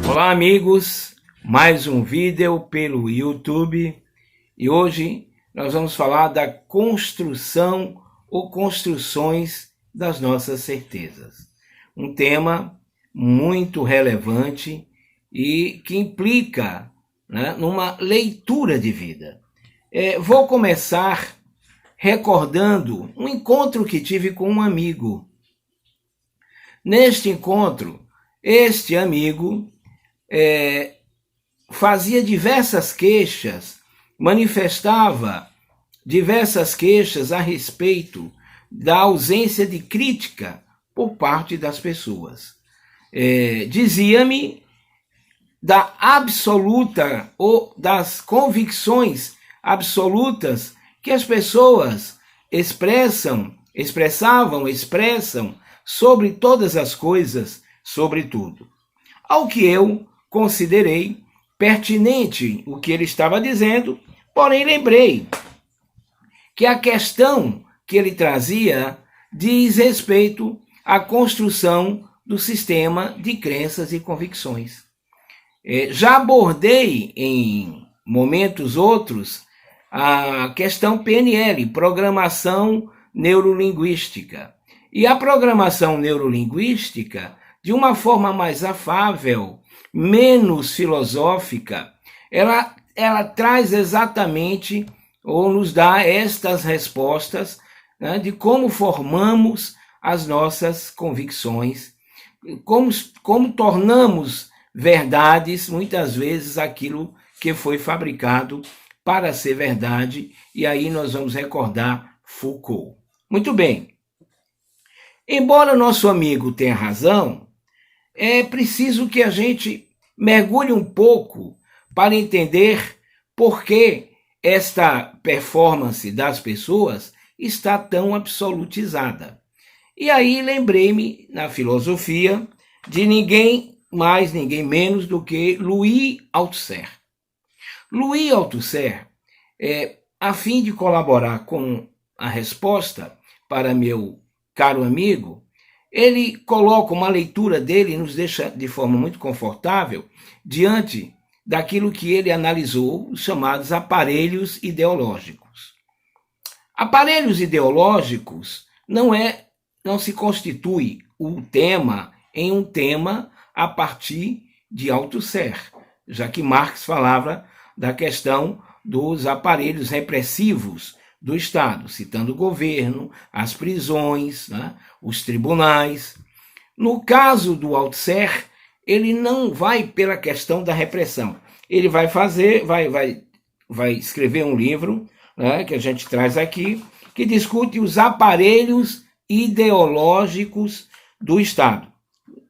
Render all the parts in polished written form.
Olá amigos, mais um vídeo pelo YouTube e hoje nós vamos falar da construção ou construções das nossas certezas. Um tema muito relevante e que implica, numa leitura de vida. Vou começar recordando um encontro que tive com um amigo. Neste encontro, este amigo fazia diversas queixas, manifestava diversas queixas a respeito da ausência de crítica por parte das pessoas. Dizia-me da absoluta ou das convicções absolutas que as pessoas expressam sobre todas as coisas, sobre tudo. Ao que eu considerei pertinente o que ele estava dizendo, porém lembrei que a questão que ele trazia diz respeito à construção do sistema de crenças e convicções. Já abordei em momentos outros a questão PNL, Programação Neurolinguística. E a programação neurolinguística, de uma forma mais afável, menos filosófica, ela traz exatamente, ou nos dá estas respostas, de como formamos as nossas convicções, como tornamos verdades, muitas vezes, aquilo que foi fabricado para ser verdade, e aí nós vamos recordar Foucault. Muito bem. Embora nosso amigo tenha razão, é preciso que a gente mergulhe um pouco para entender por que esta performance das pessoas está tão absolutizada. E aí lembrei-me, na filosofia, de ninguém mais, ninguém menos do que Louis Althusser. Louis Althusser, a fim de colaborar com a resposta para meu caro amigo, ele coloca uma leitura dele e nos deixa de forma muito confortável diante daquilo que ele analisou, os chamados aparelhos ideológicos. Aparelhos ideológicos não se constitui o tema em um tema a partir de Althusser, já que Marx falava da questão dos aparelhos repressivos do Estado, citando o governo, as prisões, os tribunais. No caso do Althusser, ele não vai pela questão da repressão. Ele vai escrever um livro, que a gente traz aqui, que discute os aparelhos ideológicos do Estado.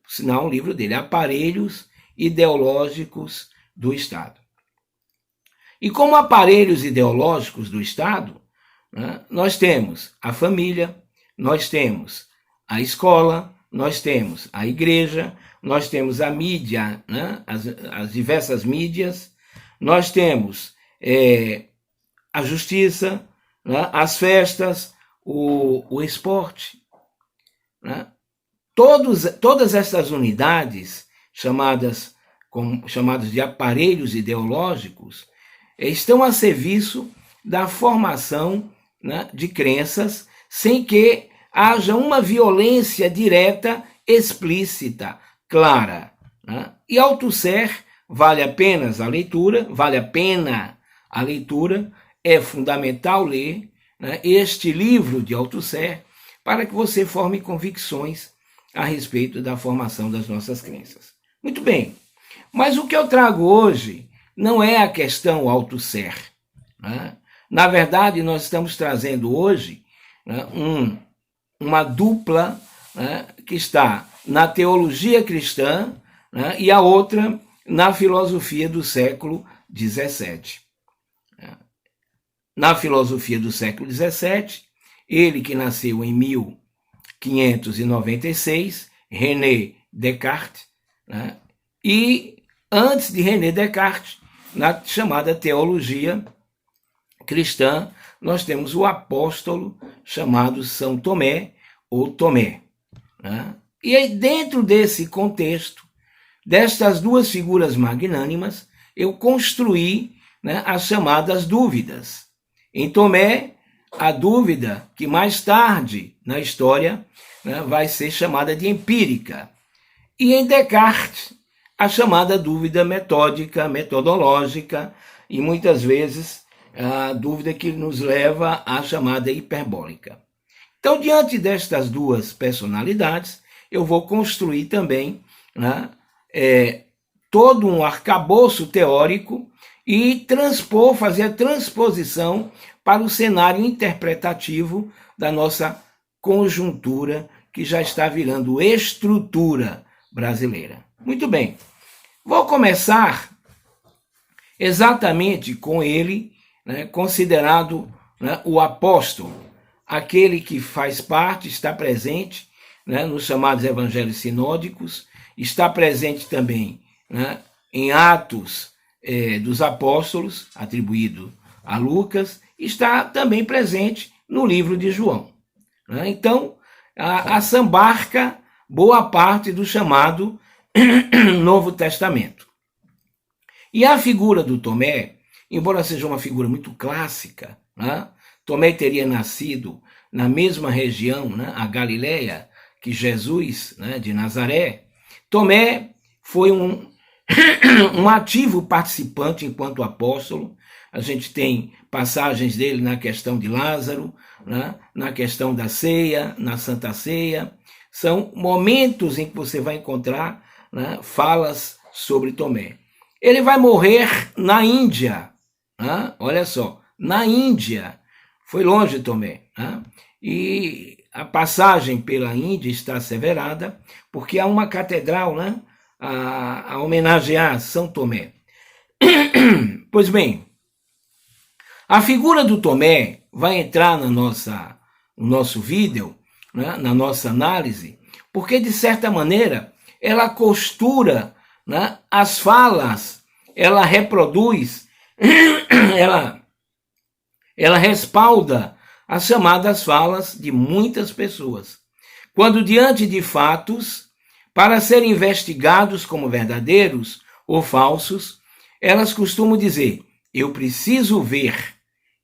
Senão, o livro dele, Aparelhos Ideológicos do Estado. E como aparelhos ideológicos do Estado, nós temos a família, nós temos a escola, nós temos a igreja, nós temos a mídia, as diversas mídias, nós temos a justiça, as festas, o esporte. Todas essas unidades, chamadas de aparelhos ideológicos, estão a serviço da formação de crenças, sem que haja uma violência direta, explícita, clara. E Althusser vale a pena a leitura, é fundamental ler este livro de Althusser para que você forme convicções a respeito da formação das nossas crenças. Muito bem, mas o que eu trago hoje não é a questão Althusser. Na verdade, nós estamos trazendo hoje uma dupla que está na teologia cristã e a outra na filosofia do século XVII. Na filosofia do século XVII, ele que nasceu em 1596, René Descartes, e antes de René Descartes, na chamada teologia cristã, nós temos o apóstolo chamado São Tomé, ou Tomé. E aí, dentro desse contexto, destas duas figuras magnânimas, eu construí, né, as chamadas dúvidas. Em Tomé, a dúvida que mais tarde na história, né, vai ser chamada de empírica. E em Descartes, a chamada dúvida metódica, metodológica, e muitas vezes a dúvida que nos leva à chamada hiperbólica. Então, diante destas duas personalidades, eu vou construir também, né, todo um arcabouço teórico e fazer a transposição para o cenário interpretativo da nossa conjuntura, que já está virando estrutura brasileira. Muito bem, vou começar exatamente com ele, né, considerado, né, o apóstolo, aquele que faz parte, está presente, né, nos chamados evangelhos sinódicos, está presente também, né, em Atos dos Apóstolos, atribuído a Lucas, está também presente no livro de João. Né? Então, assambarca boa parte do chamado Novo Testamento. E a figura do Tomé, embora seja uma figura muito clássica, né? Tomé teria nascido na mesma região, né, a Galileia, que Jesus, né, de Nazaré. Tomé foi um ativo participante enquanto apóstolo. A gente tem passagens dele na questão de Lázaro, né, na questão da ceia, na Santa Ceia. São momentos em que você vai encontrar, né, falas sobre Tomé. Ele vai morrer na Índia, né? Olha só, na Índia. Foi longe Tomé, né? E a passagem pela Índia está asseverada, porque há uma catedral, né, a homenagear São Tomé. Pois bem, a figura do Tomé vai entrar no nosso vídeo, né, na nossa análise, porque, de certa maneira, ela costura, né, as falas, ela reproduz, ela respalda as chamadas falas de muitas pessoas. Quando diante de fatos, para serem investigados como verdadeiros ou falsos, elas costumam dizer: eu preciso ver,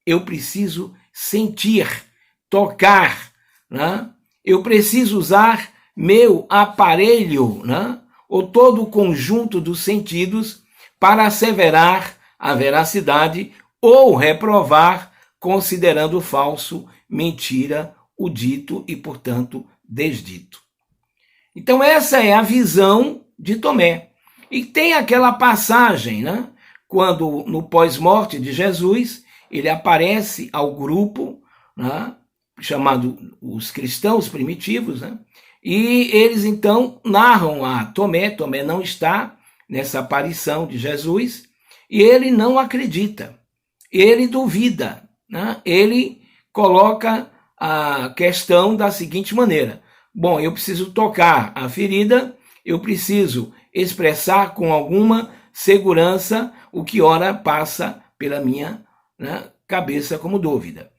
eu preciso sentir, tocar, né? Eu preciso usar meu aparelho, né, ou todo o conjunto dos sentidos para asseverar a veracidade ou reprovar, considerando falso, mentira, o dito e, portanto, desdito. Então essa é a visão de Tomé. E tem aquela passagem, né, quando no pós-morte de Jesus, ele aparece ao grupo, né, chamado os cristãos primitivos, né, e eles então narram a Tomé. Tomé não está nessa aparição de Jesus, e ele não acredita, ele duvida, né? Ele coloca a questão da seguinte maneira: bom, eu preciso tocar a ferida, eu preciso expressar com alguma segurança o que ora passa pela minha, né, cabeça como dúvida.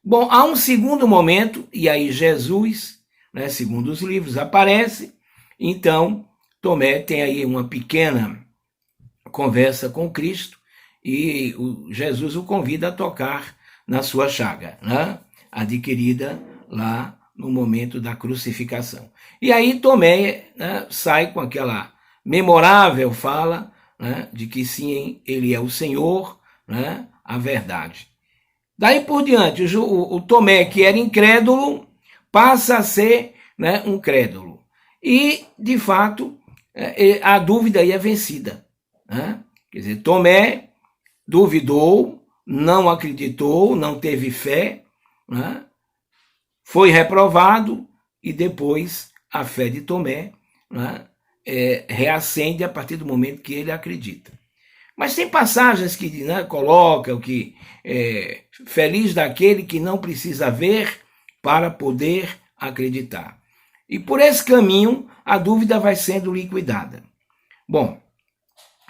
Bom, há um segundo momento, e aí Jesus, né, segundo os livros, aparece. Então Tomé tem aí uma pequena conversa com Cristo, e Jesus o convida a tocar na sua chaga, né, adquirida lá no momento da crucificação. E aí Tomé, né, sai com aquela memorável fala, né, de que sim, ele é o Senhor, né, a verdade. Daí por diante, o Tomé, que era incrédulo, passa a ser, né, um crédulo. E, de fato, a dúvida aí é vencida. Né? Quer dizer, Tomé duvidou, não acreditou, não teve fé, né? Foi reprovado, e depois a fé de Tomé, né, reacende a partir do momento que ele acredita. Mas tem passagens que, né, colocam que feliz daquele que não precisa ver para poder acreditar. E por esse caminho a dúvida vai sendo liquidada. Bom,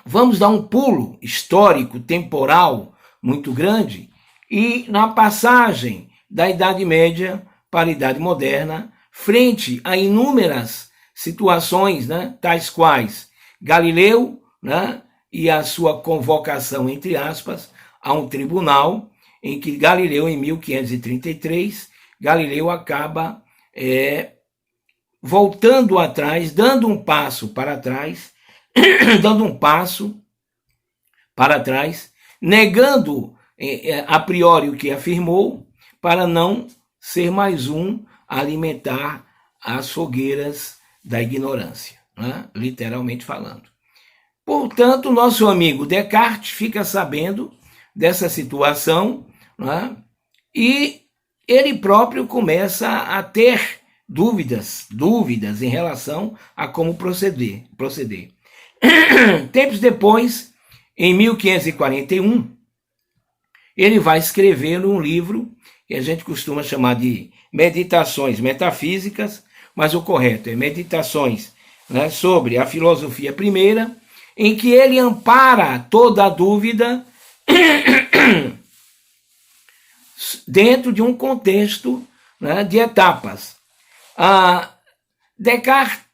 vamos dar um pulo histórico, temporal, muito grande, e na passagem da Idade Média para a Idade Moderna, frente a inúmeras situações, né, tais quais Galileu, né, e a sua convocação, entre aspas, a um tribunal, em que Galileu, em 1533, Galileu acaba voltando atrás, dando um passo para trás, dando um passo para trás, negando a priori o que afirmou, para não ser mais um a alimentar as fogueiras da ignorância, né? Literalmente falando. Portanto, nosso amigo Descartes fica sabendo dessa situação, né? E ele próprio começa a ter dúvidas em relação a como proceder. Tempos depois, em 1541, ele vai escrever um livro que a gente costuma chamar de Meditações Metafísicas, mas o correto é Meditações, né, sobre a filosofia primeira, em que ele ampara toda a dúvida dentro de um contexto, né, de etapas. Descartes,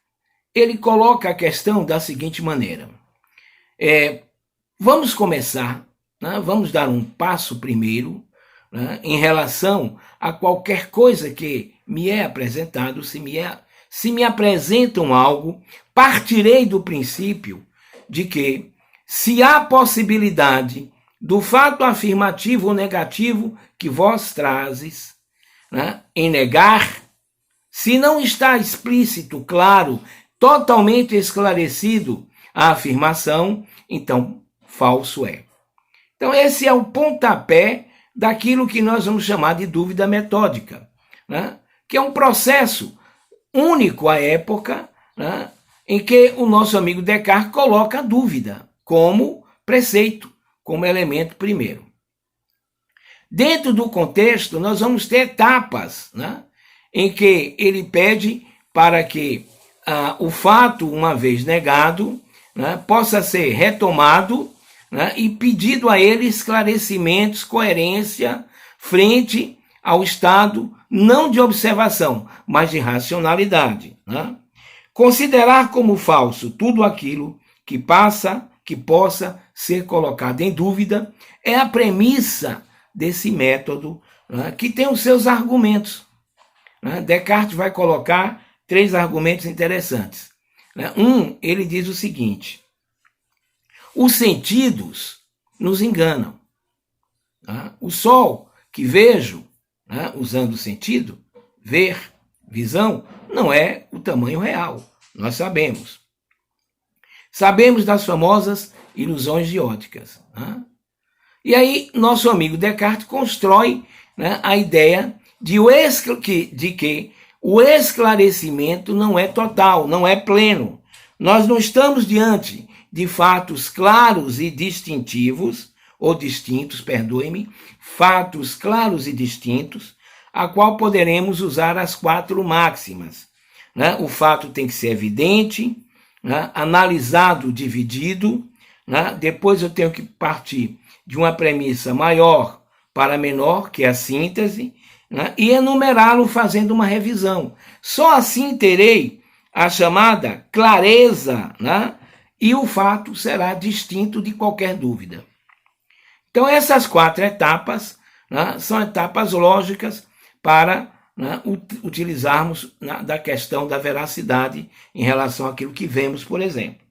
ele coloca a questão da seguinte maneira. Vamos começar, né, vamos dar um passo primeiro, né, em relação a qualquer coisa que me é apresentado. Se me apresentam algo, partirei do princípio de que, se há possibilidade do fato afirmativo ou negativo que vós trazes, né, em negar, se não está explícito, claro, totalmente esclarecido a afirmação, então falso é. Então esse é o pontapé daquilo que nós vamos chamar de dúvida metódica, né, que é um processo único à época, né, em que o nosso amigo Descartes coloca a dúvida como preceito, como elemento primeiro. Dentro do contexto, nós vamos ter etapas, né, em que ele pede para que o fato, uma vez negado, né, possa ser retomado, né, e pedido a ele esclarecimentos, coerência, frente ao estado não de observação, mas de racionalidade, né? Considerar como falso tudo aquilo que possa ser colocado em dúvida é a premissa desse método, né, que tem os seus argumentos, né? Descartes vai colocar 3 argumentos interessantes, né? Ele diz o seguinte: os sentidos nos enganam, né? O sol que vejo, né, usando o sentido, ver, visão, não é o tamanho real, nós sabemos. Sabemos das famosas ilusões de óticas, né? E aí, nosso amigo Descartes constrói, né, a ideia de que o esclarecimento não é total, não é pleno. Nós não estamos diante de fatos claros e distintivos, ou distintos, perdoe-me, fatos claros e distintos, a qual poderemos usar as 4 máximas, né? O fato tem que ser evidente, né, analisado, dividido, né? Depois eu tenho que partir de uma premissa maior para menor, que é a síntese, né, e enumerá-lo fazendo uma revisão. Só assim terei a chamada clareza, né, e o fato será distinto de qualquer dúvida. Então essas 4 etapas, né, são etapas lógicas para, né, utilizarmos da questão da veracidade em relação àquilo que vemos, por exemplo.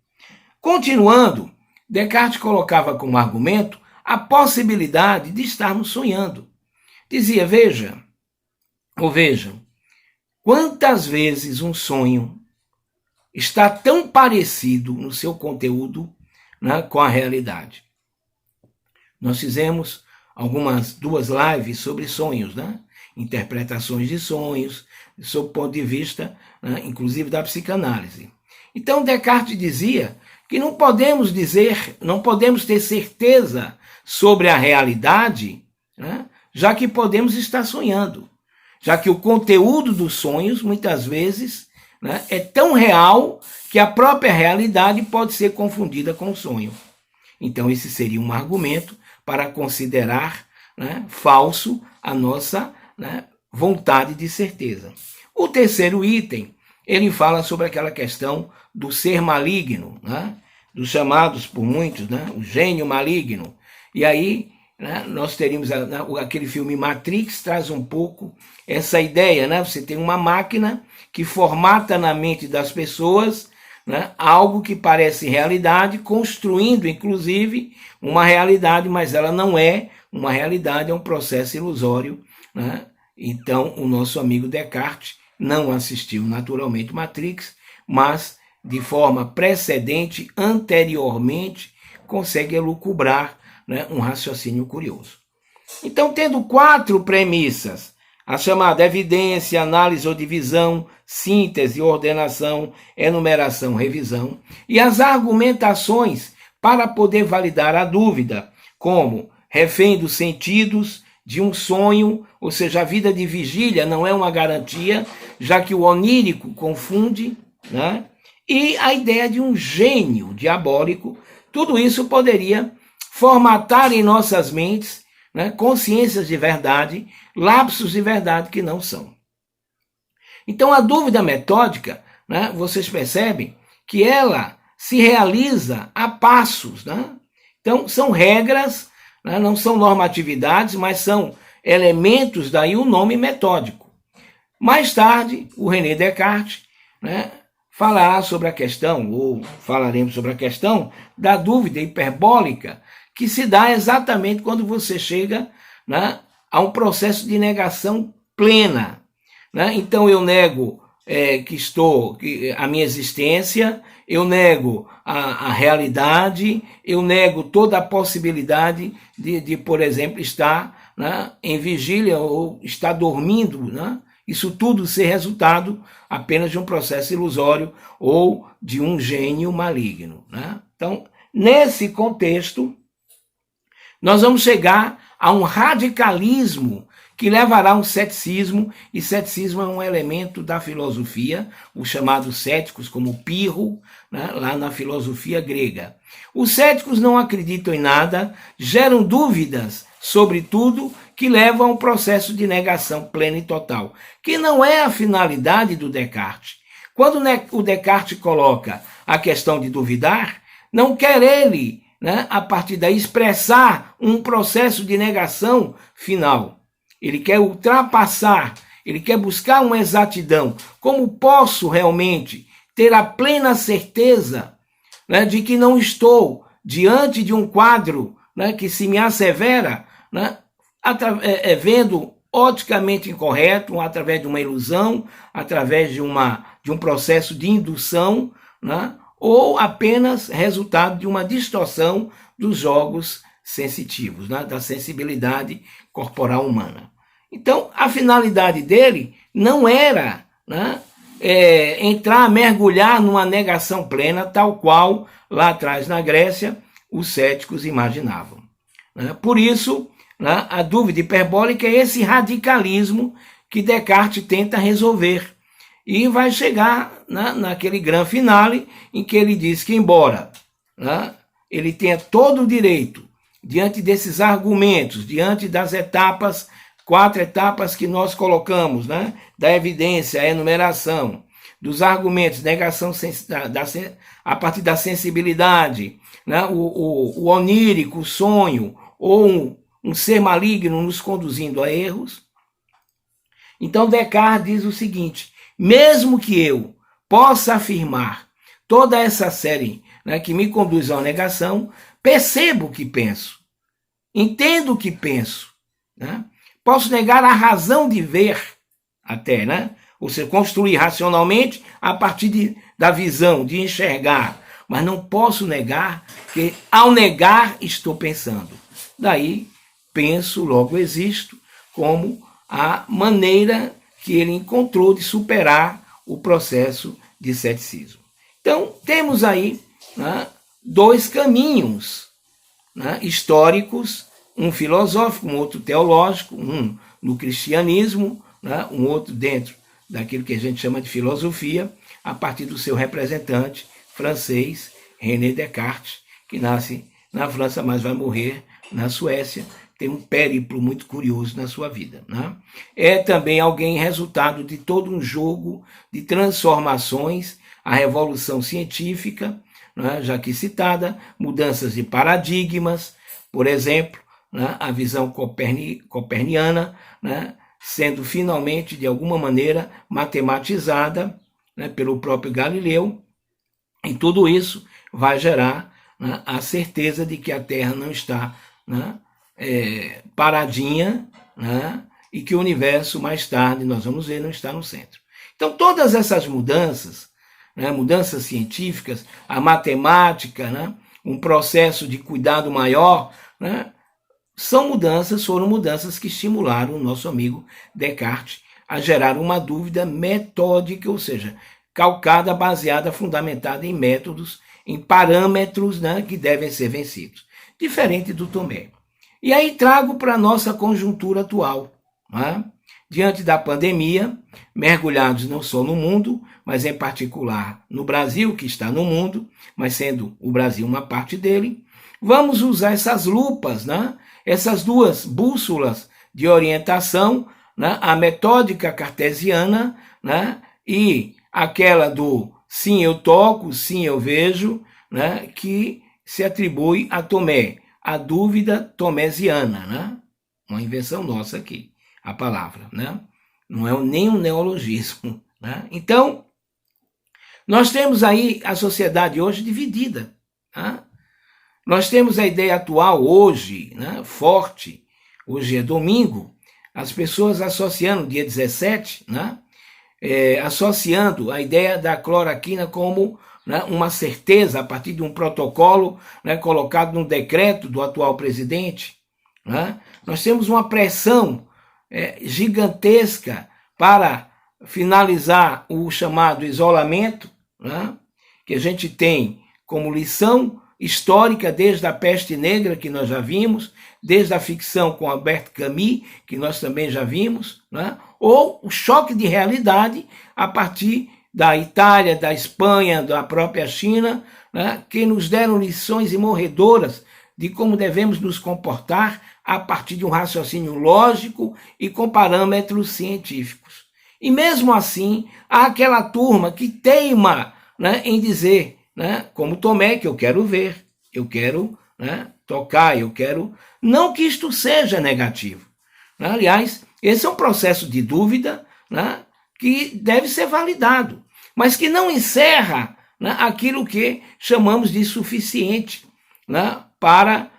Continuando, Descartes colocava como argumento a possibilidade de estarmos sonhando. Dizia, vejam, quantas vezes um sonho está tão parecido no seu conteúdo, né, com a realidade. Nós fizemos algumas 2 lives sobre sonhos, né? Interpretações de sonhos, sob o ponto de vista, né, inclusive da psicanálise. Então Descartes dizia que não podemos ter certeza sobre a realidade, né, já que podemos estar sonhando, já que o conteúdo dos sonhos, muitas vezes, né, é tão real que a própria realidade pode ser confundida com o sonho. Então esse seria um argumento para considerar, né, falso a nossa, né, vontade de certeza. O terceiro item, ele fala sobre aquela questão do ser maligno, né, dos chamados por muitos, né, o gênio maligno. E aí, né, nós teríamos aquele filme Matrix, traz um pouco essa ideia, né? Você tem uma máquina que formata na mente das pessoas, né, algo que parece realidade, construindo inclusive uma realidade, mas ela não é uma realidade, é um processo ilusório, né? Então, o nosso amigo Descartes não assistiu naturalmente Matrix, mas de forma precedente, anteriormente, consegue elucubrar, né, um raciocínio curioso. Então, tendo 4 premissas, a chamada evidência, análise ou divisão, síntese, ordenação, enumeração, revisão, e as argumentações para poder validar a dúvida, como refém dos sentidos, de um sonho, ou seja, a vida de vigília não é uma garantia, já que o onírico confunde, né? E a ideia de um gênio diabólico, tudo isso poderia formatar em nossas mentes, né, consciências de verdade, lapsos de verdade que não são. Então, a dúvida metódica, né, vocês percebem que ela se realiza a passos. Né? Então, são regras, né, não são normatividades, mas são elementos, daí o nome metódico. Mais tarde, o René Descartes, né, falará sobre a questão, ou falaremos sobre a questão da dúvida hiperbólica, que se dá exatamente quando você chega, né, a um processo de negação plena. Né? Então eu nego a minha existência, eu nego a realidade, eu nego toda a possibilidade de por exemplo, estar, né, em vigília ou estar dormindo, né? Isso tudo ser resultado apenas de um processo ilusório ou de um gênio maligno. Né? Então, nesse contexto, nós vamos chegar a um radicalismo que levará a um ceticismo, e ceticismo é um elemento da filosofia, os chamados céticos, como Pirro, né, lá na filosofia grega. Os céticos não acreditam em nada, geram dúvidas sobre tudo, que levam a um processo de negação plena e total, que não é a finalidade do Descartes. Quando o Descartes coloca a questão de duvidar, não quer ele, né, a partir daí, expressar um processo de negação final. Ele quer ultrapassar, ele quer buscar uma exatidão. Como posso realmente ter a plena certeza, né, de que não estou diante de um quadro, né, que se me assevera, né, vendo oticamente incorreto, através de uma ilusão, através de um processo de indução, né, ou apenas resultado de uma distorção dos jogos sensitivos, né, da sensibilidade corporal humana. Então, a finalidade dele não era, né, entrar, mergulhar numa negação plena, tal qual lá atrás na Grécia os céticos imaginavam. Né? Por isso, né, a dúvida hiperbólica é esse radicalismo que Descartes tenta resolver. E vai chegar, né, naquele grande finale em que ele diz que, embora, né, ele tenha todo o direito, diante desses argumentos, diante das etapas, 4 etapas que nós colocamos, né, da evidência, a enumeração, dos argumentos, negação a partir da sensibilidade, né, o onírico, o sonho, ou um ser maligno nos conduzindo a erros. Então Descartes diz o seguinte: mesmo que eu possa afirmar toda essa série, né, que me conduz a uma negação, percebo o que penso, entendo o que penso, né? Posso negar a razão de ver até, né? Ou seja, construir racionalmente a partir da visão, de enxergar, mas não posso negar que, ao negar, estou pensando. Daí, penso, logo existo, como a maneira que ele encontrou de superar o processo de ceticismo. Então, temos aí, né, 2 caminhos, né, históricos, um filosófico, um outro teológico, um no cristianismo, né, um outro dentro daquilo que a gente chama de filosofia, a partir do seu representante francês, René Descartes, que nasce na França, mas vai morrer na Suécia. Tem um périplo muito curioso na sua vida. Né? É também alguém resultado de todo um jogo de transformações, a Revolução Científica, né, já aqui citada, mudanças de paradigmas, por exemplo, né, a visão coperniana, né, sendo finalmente, de alguma maneira, matematizada, né, pelo próprio Galileu, e tudo isso vai gerar, né, a certeza de que a Terra não está, né, paradinha, né, e que o universo, mais tarde, nós vamos ver, não está no centro. Então, todas essas mudanças, né, mudanças científicas, a matemática, né, um processo de cuidado maior, né, foram mudanças que estimularam o nosso amigo Descartes a gerar uma dúvida metódica, ou seja, calcada, baseada, fundamentada em métodos, em parâmetros, né, que devem ser vencidos. Diferente do Tomé. E aí trago para a nossa conjuntura atual. Né? Diante da pandemia, mergulhados não só no mundo, mas em particular no Brasil, que está no mundo, mas sendo o Brasil uma parte dele, vamos usar essas lupas, né? Essas duas bússolas de orientação, né? A metódica cartesiana, né? E aquela do sim eu toco, sim eu vejo, né? Que se atribui a Tomé, a dúvida tomesiana, né? Uma invenção nossa aqui, a palavra, né? Não é nem um neologismo, né? Então, nós temos aí a sociedade hoje dividida, né? Nós temos a ideia atual hoje, né, forte, hoje é domingo, as pessoas associando, dia 17, né, associando a ideia da cloroquina como, né, uma certeza a partir de um protocolo, né, colocado no decreto do atual presidente. Né? Nós temos uma pressão gigantesca para finalizar o chamado isolamento, né, que a gente tem como lição histórica desde a Peste Negra, que nós já vimos, desde a ficção com Albert Camus, que nós também já vimos, né? Ou o choque de realidade a partir da Itália, da Espanha, da própria China, né? Que nos deram lições imorredoras de como devemos nos comportar a partir de um raciocínio lógico e com parâmetros científicos. E mesmo assim, há aquela turma que teima, né, em dizer, né, como Tomé, que eu quero ver, eu quero, né, tocar, eu quero... Não que isto seja negativo. Né? Aliás, esse é um processo de dúvida, né, que deve ser validado, mas que não encerra, né, aquilo que chamamos de suficiente, né, para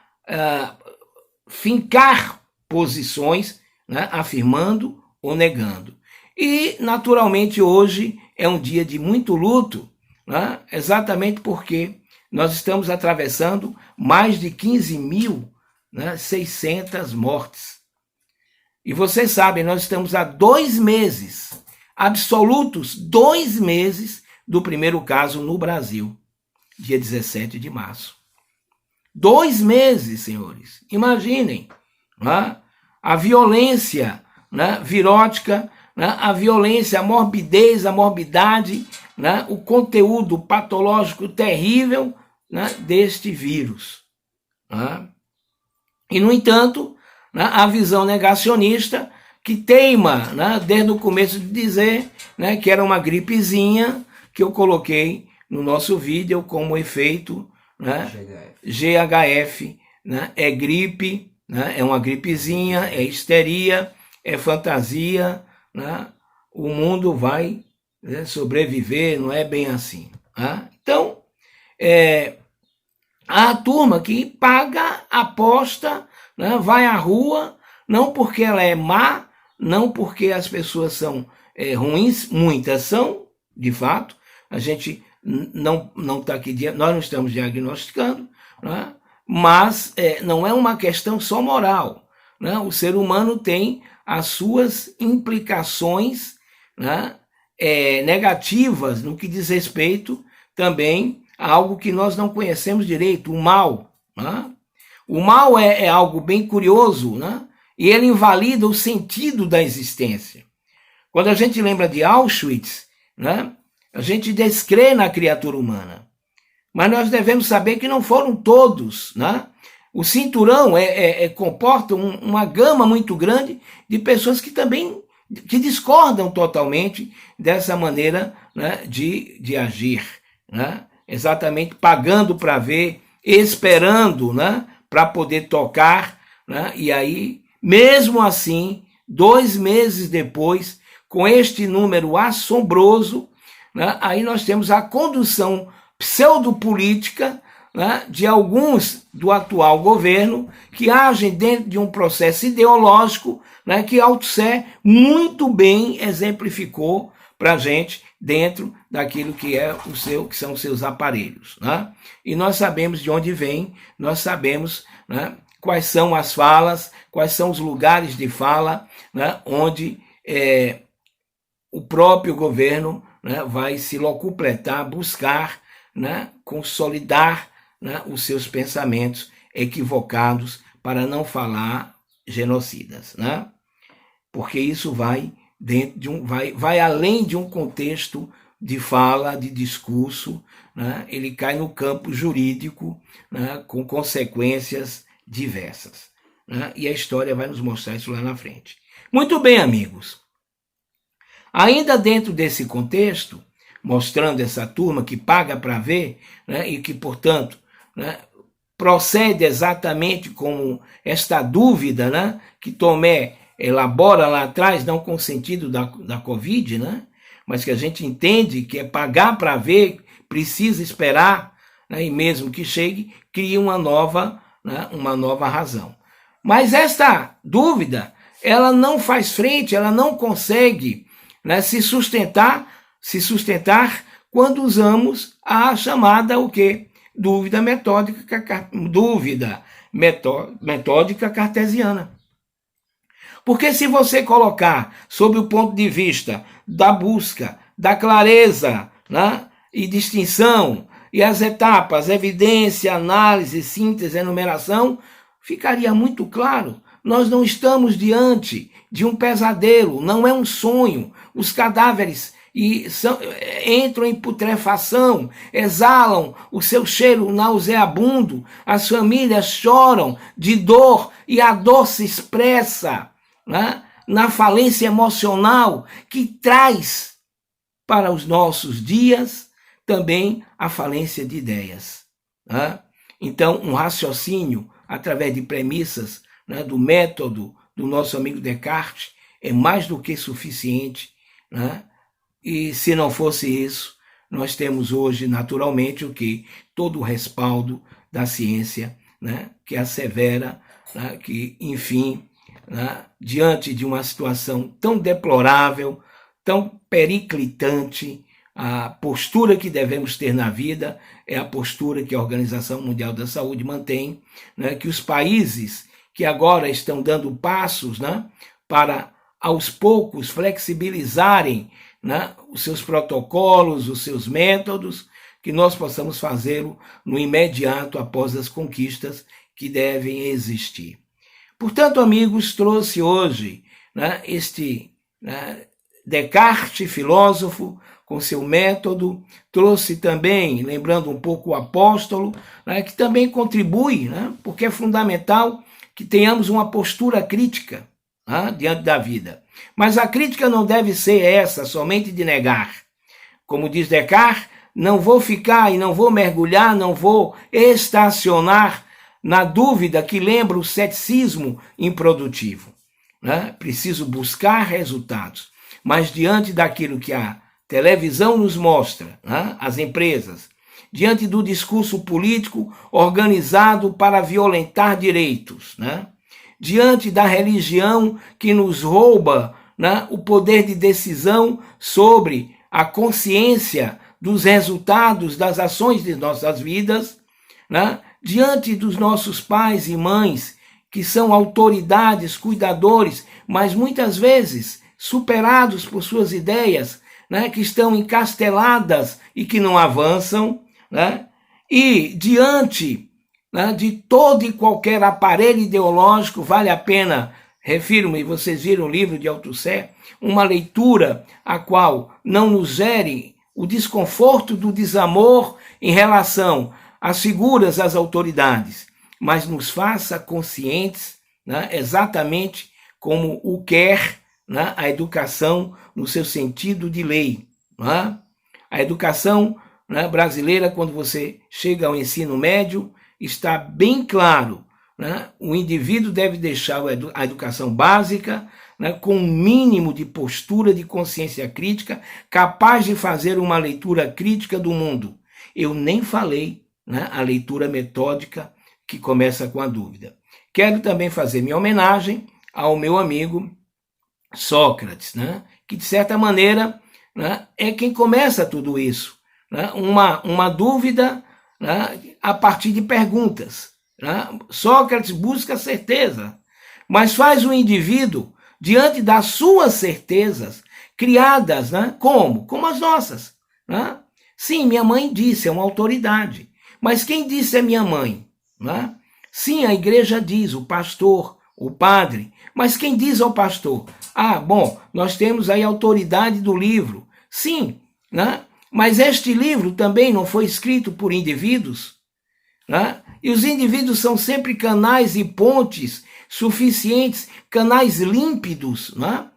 fincar posições, né, afirmando ou negando. E, naturalmente, hoje é um dia de muito luto, né? Exatamente porque nós estamos atravessando mais de 15.600 mortes. E vocês sabem, nós estamos há 2 meses, absolutos 2 meses, do primeiro caso no Brasil, dia 17 de março. 2 meses, senhores. Imaginem, né? A violência, né, virótica, né, a violência, a morbidez, a morbidade, né, o conteúdo patológico terrível, né, deste vírus. Né? E, no entanto, né, a visão negacionista que teima, né, desde o começo de dizer, né, que era uma gripezinha que eu coloquei no nosso vídeo como efeito, né, GHF, né, é gripe, né, é uma gripezinha, é histeria, é fantasia, né, o mundo vai, né, sobreviver, não é bem assim. Né? Então, há a turma que paga, aposta, né, vai à rua, não porque ela é má, não porque as pessoas são ruins, muitas são, de fato, a gente não está aqui, nós não estamos diagnosticando, né, mas não é uma questão só moral. Né, o ser humano tem as suas implicações, né, negativas no que diz respeito também a algo que nós não conhecemos direito, o mal. Né? O mal é algo bem curioso, né? E ele invalida o sentido da existência. Quando a gente lembra de Auschwitz, né, a gente descrê na criatura humana. Mas nós devemos saber que não foram todos. Né? O cinturão comporta uma gama muito grande de pessoas que também que discordam totalmente dessa maneira, né, de agir. Né? exatamente pagando para ver, esperando, né, para poder tocar, né, e aí, mesmo assim, 2 meses depois, com este número assombroso, né, aí nós temos a condução pseudopolítica, né, de alguns do atual governo que agem dentro de um processo ideológico, né, que Althusser muito bem exemplificou para a gente dentro daquilo que que são os seus aparelhos, né? E nós sabemos de onde vem, nós sabemos, né, quais são as falas, quais são os lugares de fala, né, onde o próprio governo, né, vai se locupletar, buscar, né, consolidar, né, os seus pensamentos equivocados, para não falar genocidas, né? Porque isso vai dentro de vai além de um contexto de fala, de discurso, né? Ele cai no campo jurídico, né, com consequências diversas, né? E a história vai nos mostrar isso lá na frente. Muito bem, amigos. Ainda dentro desse contexto, mostrando essa turma que paga para ver, né, e que, portanto, né, procede exatamente como esta dúvida, né, que Tomé elabora lá atrás, não com o sentido da Covid, né, mas que a gente entende que é pagar para ver, precisa esperar, né, e mesmo que chegue, cria uma nova razão. Mas esta dúvida, ela não faz frente, ela não consegue, né, se sustentar quando usamos a chamada o quê? Dúvida metódica cartesiana. Porque se você colocar sob o ponto de vista da busca, da clareza, né, e distinção, e as etapas, evidência, análise, síntese, enumeração, ficaria muito claro. Nós não estamos diante de um pesadelo, não é um sonho. Os cadáveres entram em putrefação, exalam o seu cheiro nauseabundo, as famílias choram de dor e a dor se expressa, né, na falência emocional que traz para os nossos dias também a falência de ideias, né? Então, um raciocínio através de premissas, né, do método do nosso amigo Descartes é mais do que suficiente, né? E se não fosse isso, nós temos hoje, naturalmente, o que? Todo o respaldo da ciência, né, que assevera, né, que, enfim, né, diante de uma situação tão deplorável, tão periclitante, a postura que devemos ter na vida é a postura que a Organização Mundial da Saúde mantém, né, que os países que agora estão dando passos, né, para, aos poucos, flexibilizarem, né, os seus protocolos, os seus métodos, que nós possamos fazê-lo no imediato após as conquistas que devem existir. Portanto, amigos, trouxe hoje, né, este, né, Descartes, filósofo, com seu método, trouxe também, lembrando um pouco o apóstolo, né, que também contribui, né, porque é fundamental que tenhamos uma postura crítica, né, diante da vida. Mas a crítica não deve ser essa, somente de negar. Como diz Descartes, não vou ficar e não vou mergulhar, não vou estacionar na dúvida que lembra o ceticismo improdutivo, né? Preciso buscar resultados. Mas diante daquilo que a televisão nos mostra, né, as empresas, diante do discurso político organizado para violentar direitos, né, diante da religião que nos rouba, né, o poder de decisão sobre a consciência dos resultados das ações de nossas vidas, né, diante dos nossos pais e mães, que são autoridades, cuidadores, mas muitas vezes superados por suas ideias, né, que estão encasteladas e que não avançam, né, e diante, né, de todo e qualquer aparelho ideológico, vale a pena, refiro-me, vocês viram o livro de Althusser, uma leitura a qual não nos gere o desconforto do desamor em relação às figuras, às autoridades, mas nos faça conscientes, né, exatamente como o quer, né, a educação no seu sentido de lei. Né? A educação né, brasileira, quando você chega ao ensino médio, está bem claro, né? O indivíduo deve deixar a educação básica, né, com um mínimo de postura de consciência crítica, capaz de fazer uma leitura crítica do mundo. Eu nem falei, né, a leitura metódica que começa com a dúvida. Quero também fazer minha homenagem ao meu amigo Sócrates, né, que de certa maneira, né, é quem começa tudo isso. Né, uma dúvida, né, a partir de perguntas. Né? Sócrates busca certeza, mas faz o indivíduo diante das suas certezas, criadas, né? Como as nossas. Né? Sim, minha mãe disse, é uma autoridade. Mas quem disse é minha mãe? Né? Sim, a igreja diz, o pastor, o padre. Mas quem diz ao pastor? Ah, bom, nós temos aí a autoridade do livro. Sim, né? Mas este livro também não foi escrito por indivíduos. Né? E os indivíduos são sempre canais e pontes suficientes, canais límpidos. Né?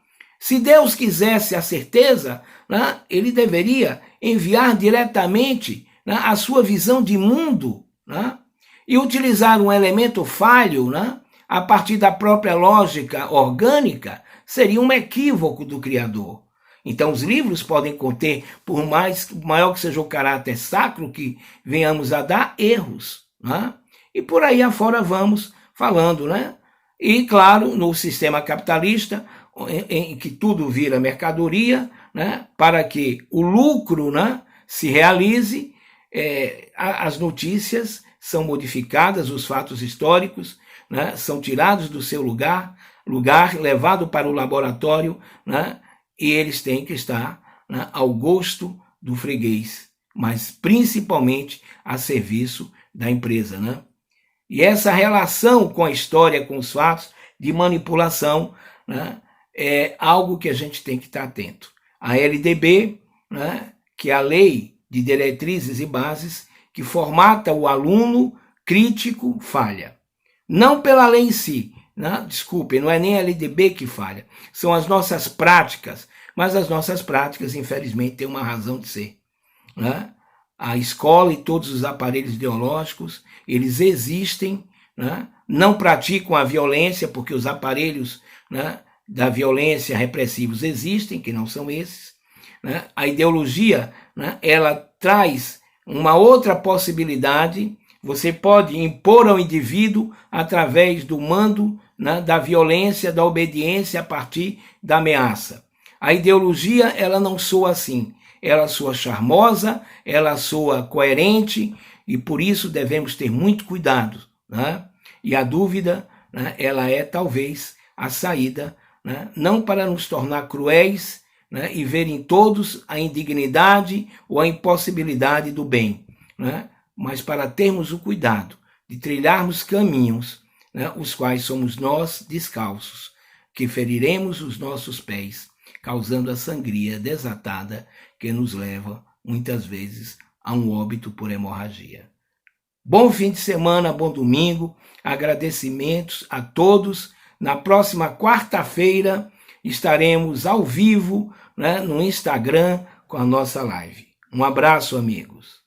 Se Deus quisesse a certeza, né, ele deveria enviar diretamente, né, a sua visão de mundo, né, e utilizar um elemento falho, né, a partir da própria lógica orgânica, seria um equívoco do Criador. Então, os livros podem conter, por mais maior que seja o caráter sacro que venhamos a dar, erros. Né? E por aí afora vamos falando, né? E, claro, no sistema capitalista, em que tudo vira mercadoria, né? Para que o lucro, né, se realize, as notícias são modificadas, os fatos históricos, né, são tirados do seu lugar, levado para o laboratório, né, e eles têm que estar, né, ao gosto do freguês, mas principalmente a serviço da empresa, né? E essa relação com a história, com os fatos de manipulação, né, é algo que a gente tem que estar atento. A LDB, né, que é a Lei de Diretrizes e Bases, que formata o aluno crítico, falha. Não pela lei em si, né? Desculpe, não é nem a LDB que falha, são as nossas práticas, mas as nossas práticas, infelizmente, têm uma razão de ser. Né? A escola e todos os aparelhos ideológicos, eles existem, né? Não praticam a violência, porque os aparelhos, né, da violência repressivos existem, que não são esses. Né? A ideologia, né, ela traz uma outra possibilidade. Você pode impor ao indivíduo através do mando, né, da violência, da obediência a partir da ameaça. A ideologia, ela não soa assim. Ela soa charmosa, ela soa coerente, e por isso devemos ter muito cuidado. Né? E a dúvida, né, ela é talvez a saída, né, não para nos tornar cruéis, né, e ver em todos a indignidade ou a impossibilidade do bem, né, mas para termos o cuidado de trilharmos caminhos, né, os quais somos nós descalços, que feriremos os nossos pés, causando a sangria desatada que nos leva, muitas vezes, a um óbito por hemorragia. Bom fim de semana, bom domingo, agradecimentos a todos. Na próxima quarta-feira estaremos ao vivo, né, no Instagram com a nossa live. Um abraço, amigos.